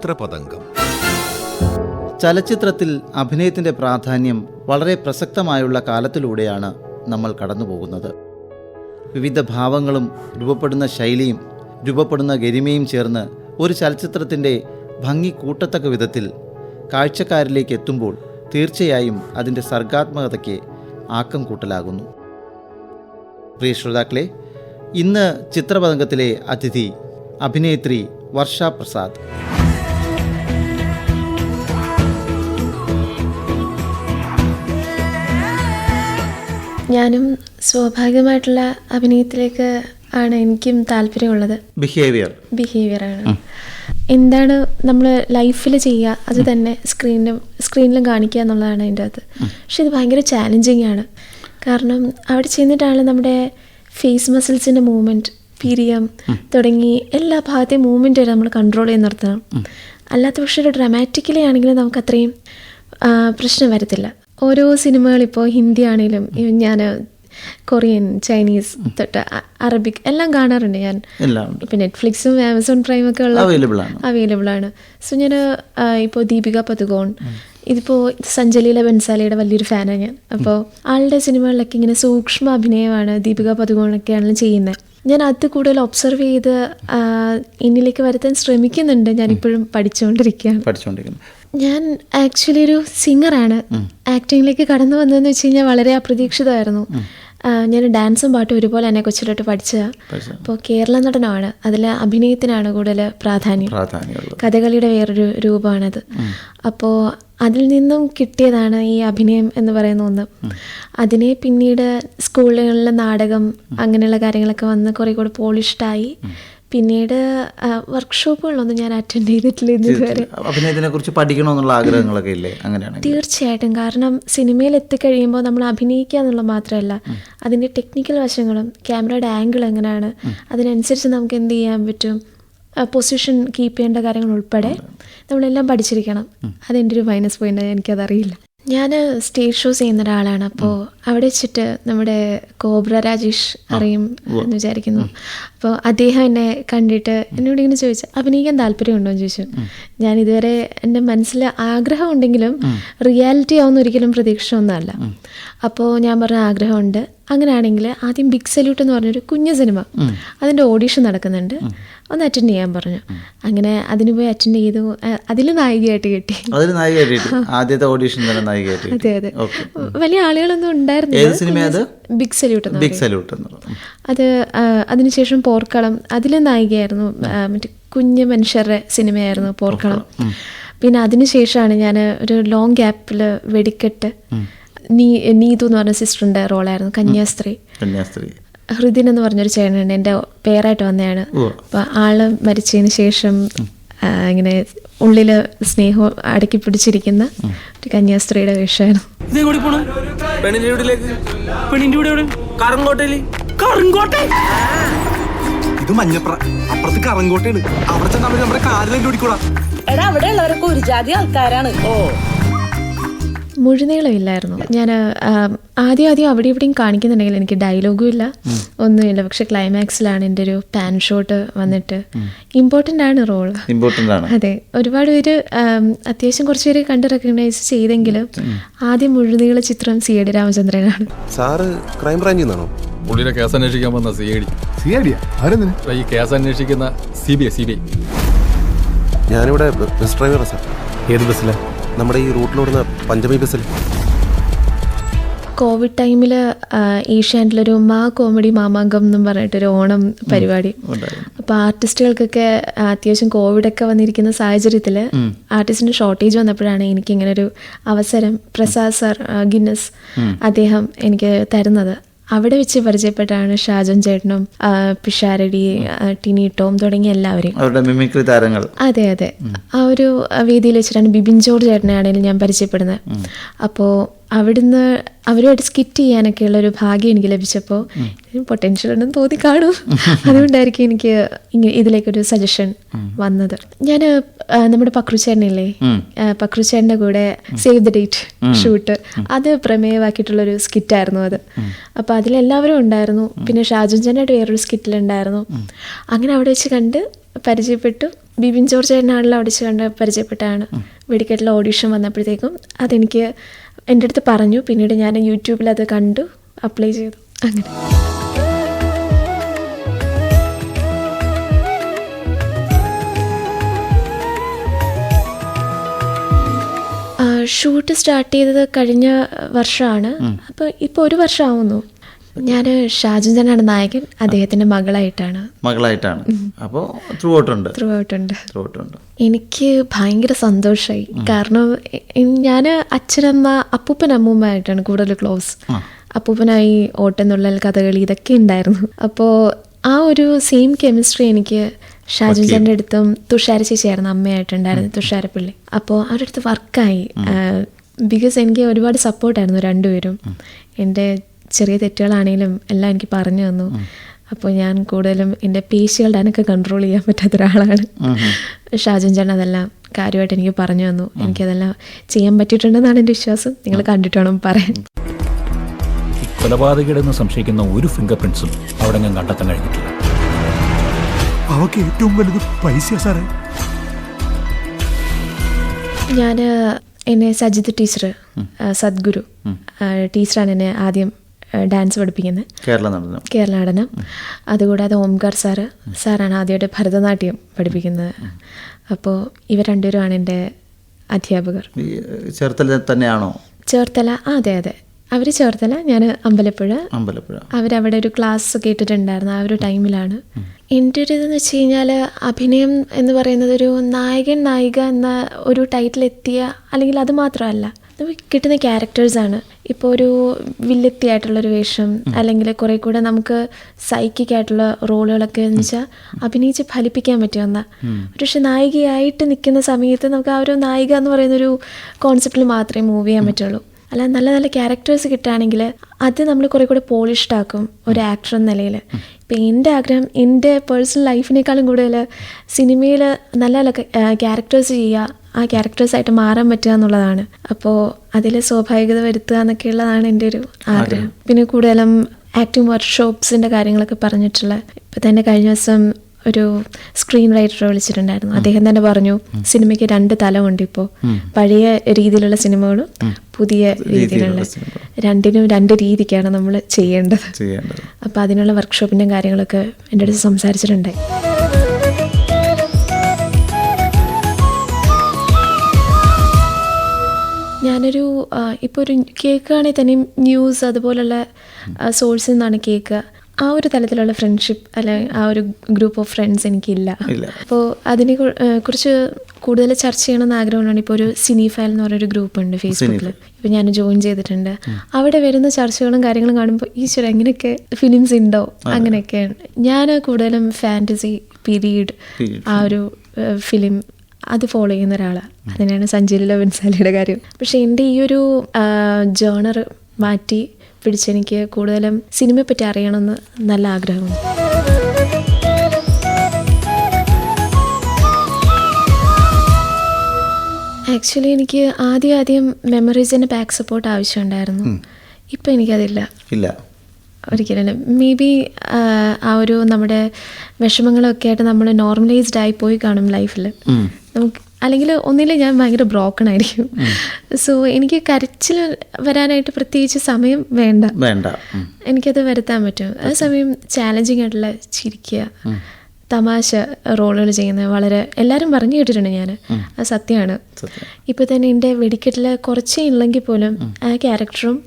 ചിത്രപതംഗം. ചലച്ചിത്രത്തിൽ അഭിനയത്തിൻ്റെ പ്രാധാന്യം വളരെ പ്രസക്തമായുള്ള കാലത്തിലൂടെയാണ് നമ്മൾ കടന്നുപോകുന്നത്. വിവിധ ഭാവങ്ങളും രൂപപ്പെടുന്ന ശൈലിയും രൂപപ്പെടുന്ന ഗരിമയും ചേർന്ന് ഒരു ചലച്ചിത്രത്തിൻ്റെ ഭംഗി കൂട്ടത്തക്ക വിധത്തിൽ കാഴ്ചക്കാരിലേക്ക് എത്തുമ്പോൾ തീർച്ചയായും അതിൻ്റെ സർഗാത്മകതയ്ക്ക് ആക്കം കൂട്ടലാകുന്നു. പ്രിയ ശ്രോതാക്കളെ, ഇന്ന് ചിത്രപതംഗത്തിലെ അതിഥി അഭിനേത്രി വർഷ പ്രസാദ്. ഞാനും സ്വാഭാവികമായിട്ടുള്ള അഭിനയത്തിലേക്ക് ആണ് എനിക്കും താല്പര്യമുള്ളത്. ബിഹേവിയറാണ്. എന്താണ് നമ്മൾ ലൈഫിൽ ചെയ്യുക അത് തന്നെ സ്ക്രീനിലും കാണിക്കുക എന്നുള്ളതാണ് അതിൻ്റെ അകത്ത്. പക്ഷെ ഇത് ഭയങ്കര ചാലഞ്ചിങ് ആണ്. കാരണം അവിടെ ചെന്നിട്ടാണ് നമ്മുടെ ഫേസ് മസിൽസിൻ്റെ മൂവ്മെൻറ്റ്, പിരിയം തുടങ്ങി എല്ലാ ഭാഗത്തെയും മൂവ്മെൻറ്റ് വരെ നമ്മൾ കൺട്രോൾ ചെയ്ത് നിർത്തണം. അല്ലാത്ത പക്ഷേ ഒരു ഡ്രാമാറ്റിക്കലി ആണെങ്കിലും നമുക്ക് അത്രയും പ്രശ്നം വരത്തില്ല. ഓരോ സിനിമകൾ ഇപ്പോൾ ഹിന്ദി ആണെങ്കിലും ഞാൻ കൊറിയൻ, ചൈനീസ് തൊട്ട് അറബിക് എല്ലാം കാണാറുണ്ട് ഞാൻ. ഇപ്പം നെറ്റ്ഫ്ലിക്സും ആമസോൺ പ്രൈമൊക്കെ ഉള്ള അവൈലബിൾ ആണ്. സോ ഞാൻ ഇപ്പോൾ ദീപിക പദുകോൺ, ഇതിപ്പോൾ സഞ്ജലീല ബൻസാലിയുടെ വലിയൊരു ഫാനാണ് ഞാൻ. അപ്പോൾ ആളുടെ സിനിമകളിലൊക്കെ ഇങ്ങനെ സൂക്ഷ്മ അഭിനയമാണ് ദീപിക പദുകോണൊക്കെയാണല്ലോ ചെയ്യുന്നത്. ഞാൻ അത് കൂടുതൽ ഒബ്സർവ് ചെയ്ത് എന്നിലേക്ക് വരുത്താൻ ശ്രമിക്കുന്നുണ്ട്. ഞാനിപ്പോഴും പഠിച്ചുകൊണ്ടിരിക്കുകയാണ്. ഞാൻ ആക്ച്വലി ഒരു സിംഗറാണ്. ആക്ടിങ്ങിലേക്ക് കടന്നു വന്നതെന്ന് വെച്ച് കഴിഞ്ഞാൽ വളരെ അപ്രതീക്ഷിതമായിരുന്നു. ഞാൻ ഡാൻസും പാട്ടും ഒരുപോലെ തന്നെ കൊച്ചിലോട്ട് പഠിച്ചതാണ്. അപ്പോൾ കേരള നടനമാണ്, അതിൽ അഭിനയത്തിനാണ് കൂടുതൽ പ്രാധാന്യം. കഥകളിയുടെ വേറൊരു രൂപമാണത്. അപ്പോൾ അതിൽ നിന്നും കിട്ടിയതാണ് ഈ അഭിനയം എന്ന് പറയുന്ന ഒന്ന്. അതിനെ പിന്നീട് സ്കൂളുകളിലെ നാടകം അങ്ങനെയുള്ള കാര്യങ്ങളൊക്കെ വന്ന് കുറേ കൂടെ പോളിഷ്ഡായി. പിന്നീട് വർക്ക്ഷോപ്പുകളൊന്നും ഞാൻ അറ്റൻഡ് ചെയ്തിട്ടില്ല ഇതുവരെ. അഭിനയത്തിനെ കുറിച്ച് പഠിക്കണമെന്നുള്ള ആഗ്രഹങ്ങളൊക്കെ ഇല്ലേ? അങ്ങനെയാണ്. തീർച്ചയായിട്ടും. കാരണം സിനിമയിൽ എത്തിക്കഴിയുമ്പോൾ നമ്മൾ അഭിനയിക്കുക എന്നുള്ള മാത്രമല്ല, അതിൻ്റെ ടെക്നിക്കൽ വശങ്ങളും ക്യാമറയുടെ ആംഗിൾ എങ്ങനെയാണ്, അതിനനുസരിച്ച് നമുക്ക് എന്ത് ചെയ്യാൻ പറ്റും, പൊസിഷൻ കീപ്പ് ചെയ്യേണ്ട കാര്യങ്ങൾ ഉൾപ്പെടെ നമ്മളെല്ലാം പഠിച്ചിരിക്കണം. അതെൻ്റെ ഒരു മൈനസ് പോയിന്റ്. എനിക്കതറിയില്ല. ഞാൻ സ്റ്റേജ് ഷോസ് ചെയ്യുന്ന ഒരാളാണ്. അപ്പോൾ അവിടെ വെച്ചിട്ട് നമ്മുടെ കോബ്ര രാജേഷ് അറിയും എന്ന് വിചാരിക്കുന്നു. അപ്പോൾ അദ്ദേഹം എന്നെ കണ്ടിട്ട് എന്നോട് ഇങ്ങനെ ചോദിച്ചു, അഭിനയിക്കാൻ താല്പര്യമുണ്ടോ എന്ന് ചോദിച്ചു. ഞാൻ ഇതുവരെ എൻ്റെ മനസ്സിൽ ആഗ്രഹം ഉണ്ടെങ്കിലും റിയാലിറ്റി ആവുന്ന ഒരിക്കലും പ്രതീക്ഷ ഒന്നുമല്ല. അപ്പോൾ ഞാൻ പറഞ്ഞ ആഗ്രഹമുണ്ട്. അങ്ങനെയാണെങ്കിൽ ആദ്യം ബിഗ് സല്യൂട്ട് എന്ന് പറഞ്ഞൊരു കുഞ്ഞു സിനിമ, അതിൻ്റെ ഓഡീഷൻ നടക്കുന്നുണ്ട്, ഒന്ന് അറ്റൻഡ് ചെയ്യാൻ പറഞ്ഞു. അങ്ങനെ അതിന് പോയി അറ്റൻഡ് ചെയ്തു. അതിൽ നായികയായിട്ട് കിട്ടി. ആദ്യത്തെ ഓഡീഷൻ തന്നെ നായികയായിട്ട്. അതെ അതെ. വലിയ ആളുകളൊന്നും ഉണ്ടായിരുന്നില്ല. ബിഗ് സല്യൂട്ട് അത്. അതിനുശേഷം പോർക്കളം, അതിൽ നായികയായിരുന്നു. മറ്റേ കുഞ്ഞു മനുഷ്യരുടെ സിനിമയായിരുന്നു പോർക്കളം. പിന്നെ അതിനുശേഷമാണ് ഞാൻ ഒരു ലോങ് ഗ്യാപ്പിൽ വെടിക്കെട്ട്, നീതു എന്ന് പറഞ്ഞ സിസ്റ്ററിൻ്റെ റോളായിരുന്നു. കന്യാസ്ത്രീ. ഹൃദിൻ എന്ന് പറഞ്ഞൊരു ചേട്ടനുണ്ട്, എൻ്റെ പേരായിട്ട് വന്നതാണ്. അപ്പം ആള് മരിച്ചതിന് ശേഷം ഇങ്ങനെ ഉള്ളിൽ സ്നേഹം അടക്കി പിടിച്ചിരിക്കുന്ന ഒരു കന്യാസ്ത്രീയുടെ വേഷമായിരുന്നു. ഇത് മഞ്ഞപ്ര, അപ്പുറത്ത് കറങ്കോട്ടയാണ്. അവിടെ ചെന്നാൽ നമ്മുടെ കാലിലേക്ക് ഓടിക്കൂടാ. എടാ, അവിടെ ഉള്ളവരൊക്കെ ഒരു ജാതി ആൾക്കാരാണ്. മുഴുനീളമില്ലായിരുന്നു. ഞാൻ ആദ്യം അവിടെ ഇവിടെയും കാണിക്കുന്നുണ്ടെങ്കിൽ എനിക്ക് ഡയലോഗും ഇല്ല, ഒന്നുമില്ല. പക്ഷെ ക്ലൈമാക്സിലാണ് എൻ്റെ ഒരു പാൻ ഷോട്ട് വന്നിട്ട്. ഇമ്പോർട്ടൻ്റ് ആണ് റോൾ. അതെ, ഒരുപാട് പേര് അത്യാവശ്യം കുറച്ച് പേര് കണ്ട് റെക്കഗ്നൈസ് ചെയ്തെങ്കിലും ആദ്യം മുഴുനീള ചിത്രം CID രാമചന്ദ്രനാണ്. സാറ് ക്രൈം ബ്രാഞ്ചിൽ നിന്നാണോ? പുള്ളിയുടെ കേസ് അന്വേഷിക്കാൻ വന്ന ഈ കേസ് അന്വേഷിക്കുന്ന CBI. ഞാനിവിടെ ബസ് ഡ്രൈവറാണ് സാർ. ഏത് ബസ്സിലാണ്? നമ്മുടെ ഈ റൂട്ടിലോടുന്ന പഞ്ചമി ബസ്സിൽ. കോവിഡ് ടൈമിൽ ഏഷ്യാനെറ്റിലൊരു കോമഡി മാമാങ്കം എന്നും പറഞ്ഞിട്ടൊരു ഓണം പരിപാടി. അപ്പോൾ ആർട്ടിസ്റ്റുകൾക്കൊക്കെ അത്യാവശ്യം കോവിഡൊക്കെ വന്നിരിക്കുന്ന സാഹചര്യത്തിൽ ആർട്ടിസ്റ്റിന് ഷോർട്ടേജ് വന്നപ്പോഴാണ് എനിക്കിങ്ങനെ ഒരു അവസരം പ്രസാദ് സർ ഗിന്നസ് അദ്ദേഹം എനിക്ക് തരുന്നത്. അവിടെ വെച്ച് പരിചയപ്പെട്ടാണ് ഷാജൻ ചേട്ടനും പിഷാരടി, ടിനി ടോം തുടങ്ങിയ എല്ലാവരെയും. അതെ അതെ. ആ ഒരു വേദിയിൽ വെച്ചിട്ടാണ് ബിബിൻ ജോർജ് ചേട്ടനെ ആണെങ്കിലും ഞാൻ പരിചയപ്പെടുന്നത്. അപ്പോൾ അവിടുന്ന് അവരുമായിട്ട് സ്കിറ്റ് ചെയ്യാനൊക്കെയുള്ള ഒരു ഭാഗ്യം എനിക്ക് ലഭിച്ചപ്പോൾ പൊട്ടൻഷ്യൽ ഉണ്ടെന്ന് തോന്നി കാണും. അതുകൊണ്ടായിരിക്കും എനിക്ക് ഇതിലേക്കൊരു സജഷൻ വന്നത്. ഞാൻ നമ്മുടെ പക്രുചേട്ടനില്ലേ, പക്രുചേട്ടൻ്റെ കൂടെ സേവ് ദ ഡേറ്റ് ഷൂട്ട്, അത് പ്രമേയമാക്കിയിട്ടുള്ളൊരു സ്കിറ്റായിരുന്നു അത്. അപ്പോൾ അതിലെല്ലാവരും ഉണ്ടായിരുന്നു. പിന്നെ ഷാജുൻ ചേട്ടനായിട്ട് വേറൊരു സ്കിറ്റിലുണ്ടായിരുന്നു. അങ്ങനെ അവിടെ വെച്ച് കണ്ട് പരിചയപ്പെട്ടു. ബിബിൻ ജോർജ് ചേട്ടനാണല്ലോ ഓഡിഷൻ കണ്ട് പരിചയപ്പെട്ടാണ്. വെടിക്കെട്ടിൽ ഓഡിഷൻ വന്നപ്പോഴത്തേക്കും അതെനിക്ക് എൻ്റെ അടുത്ത് പറഞ്ഞു. പിന്നീട് ഞാൻ യൂട്യൂബിൽ അത് കണ്ടു, അപ്ലൈ ചെയ്തു. അങ്ങനെ ഷൂട്ട് സ്റ്റാർട്ട് ചെയ്തത് കഴിഞ്ഞ വർഷമാണ്. അപ്പോൾ ഇപ്പോൾ 1 വർഷമാവുന്നു. ഞാൻ ഷാജൻ ചേട്ടനാണ് നായകൻ, അദ്ദേഹത്തിൻ്റെ മകളായിട്ടാണ്. അപ്പോൾ ത്രൂ ഔട്ടുണ്ട്. എനിക്ക് ഭയങ്കര സന്തോഷമായി. കാരണം ഞാൻ അച്ഛനമ്മ അപ്പൂപ്പൻ അമ്മൂമ്മയായിട്ടാണ് കൂടുതൽ ക്ലോസ്. അപ്പൂപ്പനായി ഓട്ടംതുള്ളൽ, കഥകളി ഇതൊക്കെ ഉണ്ടായിരുന്നു. അപ്പോൾ ആ ഒരു സെയിം കെമിസ്ട്രി എനിക്ക് ഷാജൻ ചേട്ടൻ്റെ അടുത്തും തുഷാര ചേച്ചിയായിരുന്നു അമ്മയായിട്ടുണ്ടായിരുന്നു, തുഷാരപ്പള്ളി. അപ്പോൾ അവരുടെ അടുത്ത് വർക്കായി. ബിക്കോസ് എനിക്ക് ഒരുപാട് സപ്പോർട്ടായിരുന്നു രണ്ടുപേരും. എൻ്റെ ചെറിയ തെറ്റുകളാണെങ്കിലും എല്ലാം എനിക്ക് പറഞ്ഞു തന്നു. അപ്പോൾ ഞാൻ കൂടുതലും എൻ്റെ പേശികളുടെ അനൊക്കെ കൺട്രോൾ ചെയ്യാൻ പറ്റാത്ത ഒരാളാണ്. ഷാജൻ ചേട്ടൻ അതെല്ലാം കാര്യമായിട്ട് എനിക്ക് പറഞ്ഞു തന്നു. എനിക്കതെല്ലാം ചെയ്യാൻ പറ്റിയിട്ടുണ്ടെന്നാണ് എൻ്റെ വിശ്വാസം. നിങ്ങൾ കണ്ടിട്ട് വേണം പറയാൻ. കൊലപാതകയെന്ന് സംശയിക്കുന്ന ഒരു ഫിംഗർ പ്രിന്റ്സും അവിടെ ഞാൻ കണ്ടെത്താൻ കഴിഞ്ഞിട്ടില്ല. അവക്ക് ഏറ്റവും വലുത് പൈസ സാറേ. ഞാൻ എന്നെ സജിത് ടീച്ചർ, സദ്ഗുരു ടീച്ചറാണ് എന്നെ ആദ്യം ഡാൻസ് പഠിപ്പിക്കുന്നത്, കേരള നടനം. അതുകൂടാതെ ഓംകാർ സാറാണ് ആദ്യമായിട്ട് ഭരതനാട്യം പഠിപ്പിക്കുന്നത്. അപ്പോൾ ഇവർ രണ്ടുപേരുമാണ് എൻ്റെ അധ്യാപകർ. ചേർത്തല? അതെ. അവർ ചേർത്തല, ഞാൻ അമ്പലപ്പുഴ. അവരവിടെ ഒരു ക്ലാസ് കേട്ടിട്ടുണ്ടായിരുന്നു. ആ ഒരു ടൈമിലാണ്. എൻ്റെ ഒരു ഇതെന്ന് വെച്ച് കഴിഞ്ഞാൽ അഭിനയം എന്ന് പറയുന്നത് ഒരു നായകൻ നായിക എന്ന ഒരു ടൈറ്റിൽ എത്തിയ, അല്ലെങ്കിൽ അത് മാത്രമല്ല, നമുക്ക് കിട്ടുന്ന ക്യാരക്ടേഴ്സാണ്. ഇപ്പോൾ ഒരു വില്ലത്തിയായിട്ടുള്ളൊരു വേഷം, അല്ലെങ്കിൽ കുറേ കൂടെ നമുക്ക് സൈക്കിക് ആയിട്ടുള്ള റോളുകളൊക്കെ എന്ന് വെച്ചാൽ അഭിനയിച്ച് ഫലിപ്പിക്കാൻ പറ്റുമെന്ന. പക്ഷെ നായികയായിട്ട് നിൽക്കുന്ന സമയത്ത് നമുക്ക് ആ ഒരു നായിക എന്ന് പറയുന്നൊരു കോൺസെപ്റ്റിൽ മാത്രമേ മൂവ് ചെയ്യാൻ പറ്റുള്ളൂ. അല്ല, നല്ല നല്ല ക്യാരക്ടേഴ്സ് കിട്ടുകയാണെങ്കിൽ അത് നമ്മൾ കുറേ കൂടെ പോളിഷ്ഡ് ആക്കും ഒരു ആക്ടർ എന്ന നിലയിൽ. ഇപ്പം എൻ്റെ ആഗ്രഹം എൻ്റെ പേഴ്സണൽ ലൈഫിനേക്കാളും കൂടുതൽ സിനിമയിൽ നല്ല നല്ല ക്യാരക്ടേഴ്സ് ചെയ്യുക, ആ ക്യാരക്ടേഴ്സായിട്ട് മാറാൻ പറ്റുക എന്നുള്ളതാണ്. അപ്പോൾ അതിൽ സ്വാഭാവികത വരുത്തുക എന്നൊക്കെയുള്ളതാണ് എൻ്റെ ഒരു ആഗ്രഹം. പിന്നെ കൂടുതലും ആക്ടിങ് വർക്ക്ഷോപ്സിൻ്റെ കാര്യങ്ങളൊക്കെ പറഞ്ഞിട്ടുള്ള. ഇപ്പം തന്നെ കഴിഞ്ഞ ദിവസം ഒരു സ്ക്രീൻ റൈറ്ററെ വിളിച്ചിട്ടുണ്ടായിരുന്നു. അദ്ദേഹം തന്നെ പറഞ്ഞു, സിനിമയ്ക്ക് 2 തലമുണ്ട്. ഇപ്പോൾ പഴയ രീതിയിലുള്ള സിനിമകളും പുതിയ രീതിയിലുള്ള, രണ്ടിനും 2 രീതിക്കാണ് നമ്മൾ ചെയ്യേണ്ടത്. അപ്പോൾ അതിനുള്ള വർക്ക്ഷോപ്പിൻ്റെ കാര്യങ്ങളൊക്കെ എൻ്റെ അടുത്ത് സംസാരിച്ചിട്ടുണ്ടായി. ഞാനൊരു ഇപ്പോൾ ഒരു കേൾക്കുകയാണെങ്കിൽ തന്നെ ന്യൂസ് അതുപോലുള്ള സോഴ്സിൽ നിന്നാണ് കേൾക്കുക. ആ ഒരു തലത്തിലുള്ള ഫ്രണ്ട്ഷിപ്പ് അല്ലെങ്കിൽ ആ ഒരു ഗ്രൂപ്പ് ഓഫ് ഫ്രണ്ട്സ് എനിക്കില്ല. അപ്പോൾ അതിനെ കുറിച്ച് കൂടുതൽ ചർച്ച ചെയ്യണമെന്ന് ആഗ്രഹമുള്ളതാണ്. ഇപ്പോൾ ഒരു സിനി ഫയൽ എന്ന് പറയുന്നൊരു ഗ്രൂപ്പ് ഉണ്ട് ഫേസ്ബുക്കിൽ. ഇപ്പോൾ ഞാൻ ജോയിൻ ചെയ്തിട്ടുണ്ട്. അവിടെ വരുന്ന ചർച്ചകളും കാര്യങ്ങളും കാണുമ്പോൾ ഈശ്വര എങ്ങനെയൊക്കെ ഫിലിംസ് ഉണ്ടോ, അങ്ങനെയൊക്കെയാണ്. ഞാൻ കൂടുതലും ഫാൻറ്റസി, പീരീഡ്, ആ ഒരു ഫിലിം അത് ഫോളോ ചെയ്യുന്ന ഒരാളാണ്. അതിനാണ് സഞ്ജയ് ബൻസാലിയുടെ കാര്യം. പക്ഷെ എൻ്റെ ഈ ഒരു ജോണർ മാറ്റി പിടിച്ചെനിക്ക് കൂടുതലും സിനിമയെ പറ്റി അറിയണമെന്ന് നല്ല ആഗ്രഹമുണ്ട്. ആക്ച്വലി എനിക്ക് ആദ്യം മെമ്മറീസിൻ്റെ ബാക്ക് സപ്പോർട്ട് ആവശ്യമുണ്ടായിരുന്നു. ഇപ്പം എനിക്കതില്ല, ഒരിക്കലും. മേ ബി ആ ഒരു നമ്മുടെ വിഷമങ്ങളൊക്കെ ആയിട്ട് നമ്മൾ നോർമലൈസ്ഡ് ആയി പോയി കാണും ലൈഫിൽ. നമുക്ക് അല്ലെങ്കിൽ ഒന്നിൽ ഞാൻ ഭയങ്കര ബ്രോക്കൺ ആയിരിക്കും. സോ എനിക്ക് കരച്ചിൽ വരാനായിട്ട് പ്രത്യേകിച്ച് സമയം വേണ്ട, എനിക്കത് വരുത്താൻ പറ്റും. അതേസമയം ചാലഞ്ചിങ് ആയിട്ടുള്ള ചിരിക്കുക, തമാശ റോളുകൾ ചെയ്യുന്നത് വളരെ എല്ലാവരും പറഞ്ഞു കേട്ടിട്ടുണ്ട് ഞാൻ. അത് സത്യമാണ്. ഇപ്പോൾ തന്നെ എൻ്റെ വെടിക്കെട്ടിൽ കുറച്ചേ ഉള്ളെങ്കിൽ പോലും ആ ക്യാരക്ടറും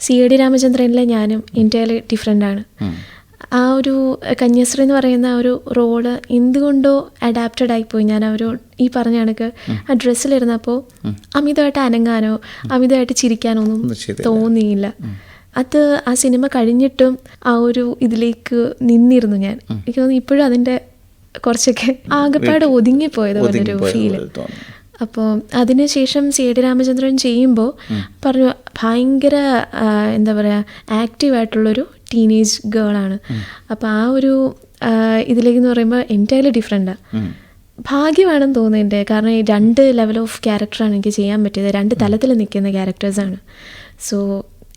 CID രാമചന്ദ്രനിലെ ഞാനും എൻ്റയർലി ഡിഫറെൻ്റ് ആണ്. ആ ഒരു കന്യാസ്ത്രീ എന്ന് പറയുന്ന ആ ഒരു റോള് എന്തുകൊണ്ടോ അഡാപ്റ്റഡ് ആയിപ്പോയി. ഞാൻ ആ ഒരു ഈ പറഞ്ഞ കണക്ക് ആ ഡ്രസ്സിലിരുന്നപ്പോൾ അമിതമായിട്ട് അനങ്ങാനോ അമിതമായിട്ട് ചിരിക്കാനോ ഒന്നും തോന്നിയില്ല. അത് ആ സിനിമ കഴിഞ്ഞിട്ടും ആ ഒരു ഇതിലേക്ക് നിന്നിരുന്നു ഞാൻ. എനിക്ക് തോന്നുന്നു ഇപ്പോഴും അതിൻ്റെ കുറച്ചൊക്കെ ആകെപ്പാട് ഒതുങ്ങിപ്പോയത് പോലൊരു ഫീല്. അപ്പോൾ അതിനുശേഷം CID രാമചന്ദ്രൻ ചെയ്യുമ്പോൾ പറഞ്ഞു ഭയങ്കര എന്താ പറയുക ആക്റ്റീവായിട്ടുള്ളൊരു ടീനേജ് ഗേളാണ്. അപ്പോൾ ആ ഒരു ഇതിലേക്കെന്ന് പറയുമ്പോൾ എൻ്റയർലി ഡിഫറെൻ്റാണ്. ഭാഗ്യമാണെന്ന് തോന്നുന്നുണ്ട്. കാരണം ഈ 2 ലെവൽ ഓഫ് ക്യാരക്ടറാണ് എനിക്ക് ചെയ്യാൻ പറ്റിയത്. 2 തലത്തിൽ നിൽക്കുന്ന ക്യാരക്ടേഴ്സാണ്. സോ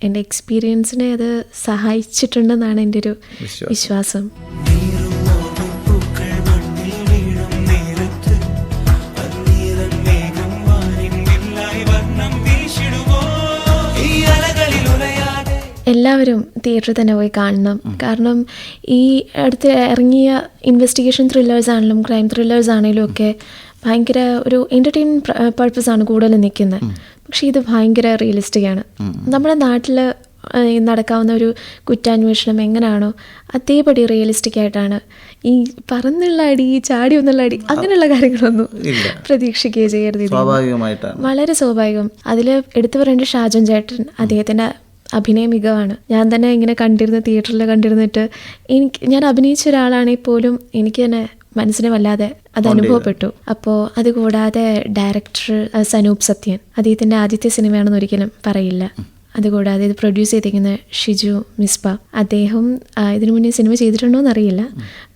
എൻ്റെ എക്സ്പീരിയൻസിനെ അത് സഹായിച്ചിട്ടുണ്ടെന്നാണ് എൻ്റെ ഒരു വിശ്വാസം. എല്ലാവരും തിയേറ്ററിൽ തന്നെ പോയി കാണണം. കാരണം ഈ അടുത്ത് ഇറങ്ങിയ ഇൻവെസ്റ്റിഗേഷൻ ത്രില്ലേഴ്സ് ആണെങ്കിലും ക്രൈം ത്രില്ലേഴ്സ് ആണെങ്കിലും ഒക്കെ ഭയങ്കര ഒരു എൻ്റർടൈൻമെൻറ്റ് പർപ്പസാണ് കൂടുതലും നിൽക്കുന്നത്. പക്ഷേ ഇത് ഭയങ്കര റിയലിസ്റ്റിക് ആണ്. നമ്മുടെ നാട്ടിൽ നടക്കാവുന്ന ഒരു കുറ്റാന്വേഷണം എങ്ങനെയാണോ അതേപടി റിയലിസ്റ്റിക് ആയിട്ടാണ്. ഈ പറന്നുള്ള അടി, ചാടി ഒന്നുള്ള അടി, അങ്ങനെയുള്ള കാര്യങ്ങളൊന്നും പ്രതീക്ഷിക്കുകയോ ചെയ്യരുത്. വളരെ സ്വാഭാവികം. അതിൽ എടുത്തു പറയേണ്ട ഷാജൻ ചേട്ടൻ, അദ്ദേഹത്തിൻ്റെ അഭിനയ മികവാണ്. ഞാൻ തന്നെ ഇങ്ങനെ തിയേറ്ററിൽ കണ്ടിരുന്നിട്ട് ഞാൻ അഭിനയിച്ച ഒരാളാണെങ്കിൽ പോലും എനിക്ക് തന്നെ മനസ്സിനെ വല്ലാതെ അത് അനുഭവപ്പെട്ടു. അപ്പോൾ അതുകൂടാതെ ഡയറക്ടർ സനൂപ് സത്യൻ, അദ്ദേഹത്തിൻ്റെ ആദ്യത്തെ സിനിമയാണെന്ന് ഒരിക്കലും പറയില്ല. അതുകൂടാതെ ഇത് പ്രൊഡ്യൂസ് ചെയ്തിരിക്കുന്ന ഷിജു മിസ്ബ, അദ്ദേഹം ഇതിനു മുന്നേ സിനിമ ചെയ്തിട്ടുണ്ടോ എന്നറിയില്ല.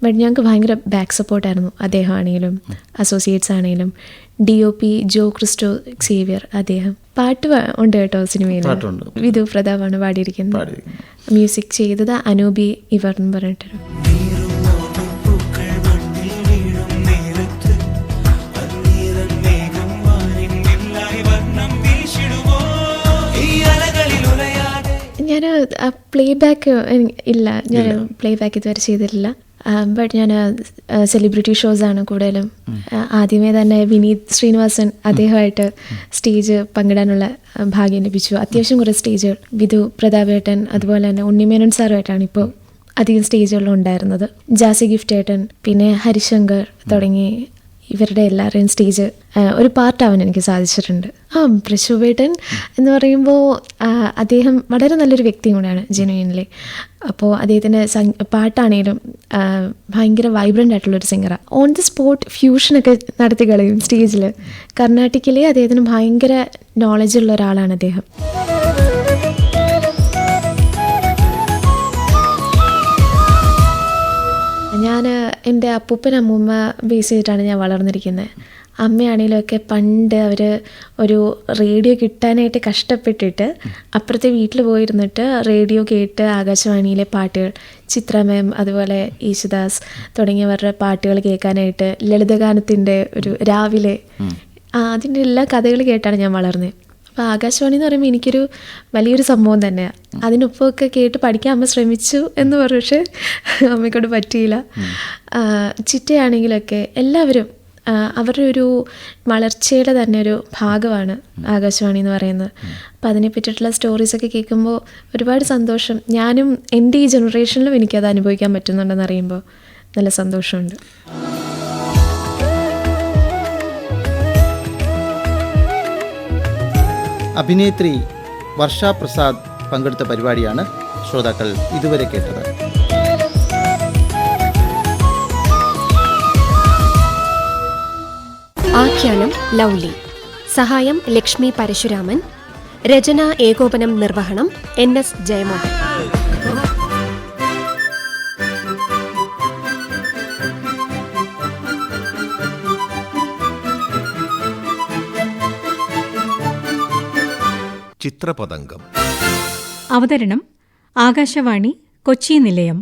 ബട്ട് ഞങ്ങൾക്ക് ഭയങ്കര ബാക്ക് സപ്പോർട്ടായിരുന്നു. അദ്ദേഹം ആണെങ്കിലും അസോസിയേറ്റ്സ് ആണെങ്കിലും. DOP ജോ ക്രിസ്റ്റോ സേവിയർ, അദ്ദേഹം പാട്ട് ഉണ്ട് കേട്ടോ സിനിമയിൽ. വിധു പ്രതാപാണ് പാടിയിരിക്കുന്നത്. മ്യൂസിക് ചെയ്തത് അനൂപി ഇവർ എന്ന് പറഞ്ഞിട്ടൊരു. ഞാൻ പ്ലേ ബാക്ക് ഇല്ല, ഞാൻ പ്ലേ ബാക്ക് ഇതുവരെ ചെയ്തിട്ടില്ല. ബട്ട് ഞാൻ സെലിബ്രിറ്റി ഷോസാണ് കൂടുതലും. ആദ്യമേ തന്നെ വിനീത് ശ്രീനിവാസൻ അദ്ദേഹമായിട്ട് സ്റ്റേജ് പങ്കിടാനുള്ള ഭാഗ്യം ലഭിച്ചു. അത്യാവശ്യം കുറേ സ്റ്റേജുകൾ വിധു പ്രതാപേട്ടൻ അതുപോലെ തന്നെ ഉണ്ണിമേനോൻ സാറുമായിട്ടാണ് ഇപ്പോൾ അധികം സ്റ്റേജുകളിലുണ്ടായിരുന്നത്. ജാസി ഗിഫ്റ്റ് ഏട്ടൻ, പിന്നെ ഹരിശങ്കർ തുടങ്ങി ഇവരുടെ എല്ലാവരുടെയും സ്റ്റേജ് ഒരു പാർട്ടാവാൻ എനിക്ക് സാധിച്ചിട്ടുണ്ട്. പ്രശോഭേട്ടൻ എന്ന് പറയുമ്പോൾ അദ്ദേഹം വളരെ നല്ലൊരു വ്യക്തിയും കൂടെയാണ് ജെനുവിൻലി. അപ്പോൾ അദ്ദേഹത്തിൻ്റെ പാട്ടാണെങ്കിലും ഭയങ്കര വൈബ്രൻ്റ് ആയിട്ടുള്ളൊരു സിംഗറാണ്. ഓൺ ദി സ്പോട്ട് ഫ്യൂഷനൊക്കെ നടത്തി കളയും സ്റ്റേജിൽ. കർണാട്ടിക്കിലെ അദ്ദേഹത്തിന് ഭയങ്കര നോളജുള്ള ഒരാളാണ് അദ്ദേഹം. ഞാൻ എൻ്റെ അപ്പൂപ്പൻ അമ്മൂമ്മ ബേസ് ചെയ്തിട്ടാണ് ഞാൻ വളർന്നിരിക്കുന്നത്. അമ്മയാണെങ്കിലുമൊക്കെ പണ്ട് അവർ ഒരു റേഡിയോ കിട്ടാനായിട്ട് കഷ്ടപ്പെട്ടിട്ട് അപ്പുറത്തെ വീട്ടിൽ പോയിരുന്നിട്ട് റേഡിയോ കേട്ട് ആകാശവാണിയിലെ പാട്ടുകൾ, ചിത്രമേം അതുപോലെ യേശുദാസ് തുടങ്ങിയവരുടെ പാട്ടുകൾ കേൾക്കാനായിട്ട് ലളിതഗാനത്തിൻ്റെ ഒരു രാവിലെ അതിൻ്റെ എല്ലാ കഥകൾ കേട്ടാണ് ഞാൻ വളർന്നത്. അപ്പോൾ ആകാശവാണി എന്ന് പറയുമ്പോൾ എനിക്കൊരു വലിയൊരു സംഭവം തന്നെയാണ്. അതിനൊപ്പമൊക്കെ കേട്ട് പഠിക്കാൻ അമ്മ ശ്രമിച്ചു എന്ന് പറഞ്ഞു, പക്ഷേ അമ്മയ്ക്കൊണ്ട് പറ്റിയില്ല. ചിറ്റയാണെങ്കിലൊക്കെ എല്ലാവരും അവരുടെ ഒരു വളർച്ചയുടെ തന്നെ ഒരു ഭാഗമാണ് ആകാശവാണി എന്ന് പറയുന്നത്. അപ്പോൾ അതിനെ പറ്റിയിട്ടുള്ള സ്റ്റോറീസൊക്കെ കേൾക്കുമ്പോൾ ഒരുപാട് സന്തോഷം. ഞാനും എൻ്റെ ഈ ജനറേഷനിലും എനിക്കത് അനുഭവിക്കാൻ പറ്റുന്നുണ്ടെന്ന് അറിയുമ്പോൾ നല്ല സന്തോഷമുണ്ട്. അഭിനേത്രി വർഷ പ്രസാദ് പങ്കെടുത്ത പരിപാടിയാണ് ശ്രോതാക്കൾ ഇതുവരെ കേട്ടത്. ആഖ്യാനം ലൗലി, സഹായം ലക്ഷ്മി പരശുരാമൻ, രചന ഏകോപനം നിർവഹണം NS ജയമോഹൻ. ചിത്രപതംഗം. അവതരണം ആകാശവാണി കൊച്ചി നിലയം.